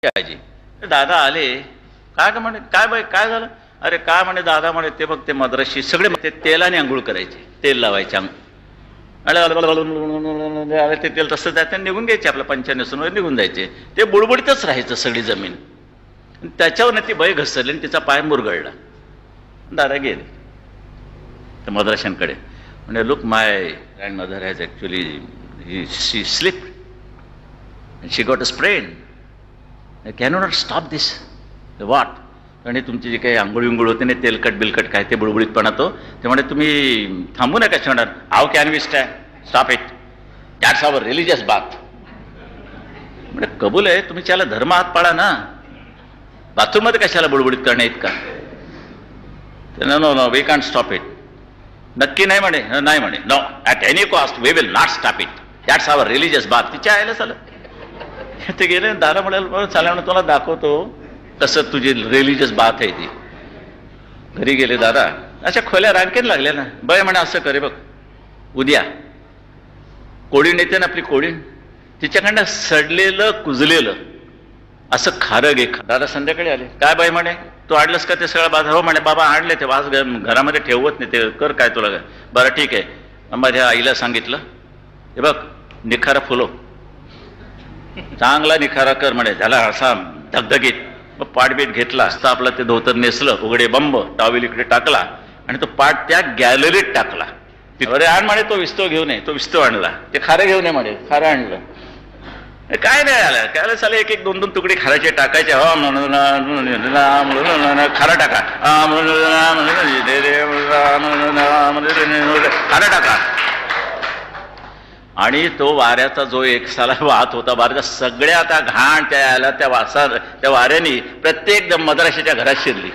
आजी दादा आले. काय का म्हणे, काय बाई काय झालं? अरे काय म्हणे दादा म्हणे, ते बघ ते मद्राशी सगळे ते तेलाने आंघोळ करायचे, तेल लावायचे अरे ते तेल तसं जायचं, निघून घ्यायचे, आपल्या पंचानेसून निघून जायचे. ते बुडबुडीतच राहायचं सगळी जमीन. त्याच्यावर ती बाई घसरली आणि तिचा पाय मुरगळला. दादा गेले तर मद्राशांकडे म्हणजे, look my grand mother has actually she slip she got a sprain. Can not stop this what. आणि तुमची जे काही आंघोळ विंगोळ होते ना, तेलकट बिलकट काय ते बुडबुडीतपणा तो, ते म्हणे तुम्ही थांबू नका म्हणणार. How can we stop it, that's our religious bath. म्हणजे कबूल आहे, तुम्ही त्याला धर्म हात पाळा ना, बाथरूममध्ये कशाला बुडबुडीत करणं इतका. No no no we can't stop it. नक्की नाही म्हणे, नाही म्हणे, no at any cost we will not stop it, that's our religious bath. तिच्या आयला चालत ते गेले. दादा म्हणाल चालेल म्हणून तुला दाखवतो कसं तुझी रिलिजियस बात आहे ती. घरी गेले दादा, अशा खोल्या रांकेन लागल्या ना. बय म्हणे असं करे बघ, उद्या कोळीण येते ना आपली कोळीण, तिच्याकडनं सडलेलं कुजलेलं असं खारं घे. दादा संध्याकाळी आले. काय बाई म्हणे, तू आणलंस का ते सगळं बाजार? हो म्हणे बाबा आणले, ते वास घरामध्ये ठेवत नाही, ते कर काय तुला. बरं ठीक आहे. माझ्या आईला सांगितलं, हे बघ निखारा फुलो, चांगला निखारा कर म्हणे. झाला असा धगधगीत. मग पाठबीट घेतला असता, आपलं ते धोतर नेसलं, उघडे बंब टॉवेल इकडे टाकला आणि तो पाठ त्या गॅलरीत टाकला. अरे आण म्हणे, तो विस्तो घेऊन ये. तो विस्तो आणला. ते खारं घेऊन ये म्हणे. खारं आणलं. काय नाही आलं, त्याला चाले एक एक दोन दोन तुकडे खाराचे टाकायचे. खारा टाका, खारा टाका. आणि तो वाऱ्याचा जो एक साला वाहत होता, वाऱ्याचा सगळ्या आता घाण त्या त्या वाऱ्याने प्रत्येक मद्राशाच्या घरात शिरली.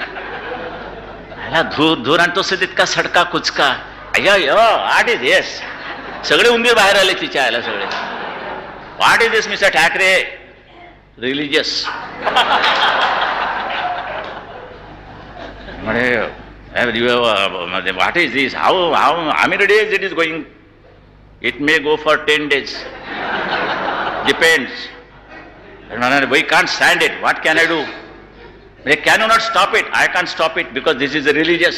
ह्याला धूर धूर आणि तो तितका सडका कुचका. व्हॉट इज दिस. सगळे उंदीर बाहेर आले तिच्या आयला सगळे. What is this mister Thackeray, religious. म्हणे what is this, how how many days it is going. It may go for 10 days. Depends. We can't stand it. What can I do? They cannot stop it. I can't stop it because this is religious.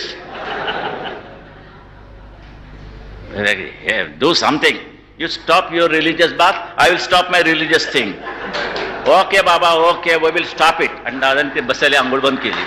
Do something. You stop your religious bath, I will stop my religious thing. Okay, Baba, okay, we will stop it. And दादाने ते बसले आंघोळ बंद केली.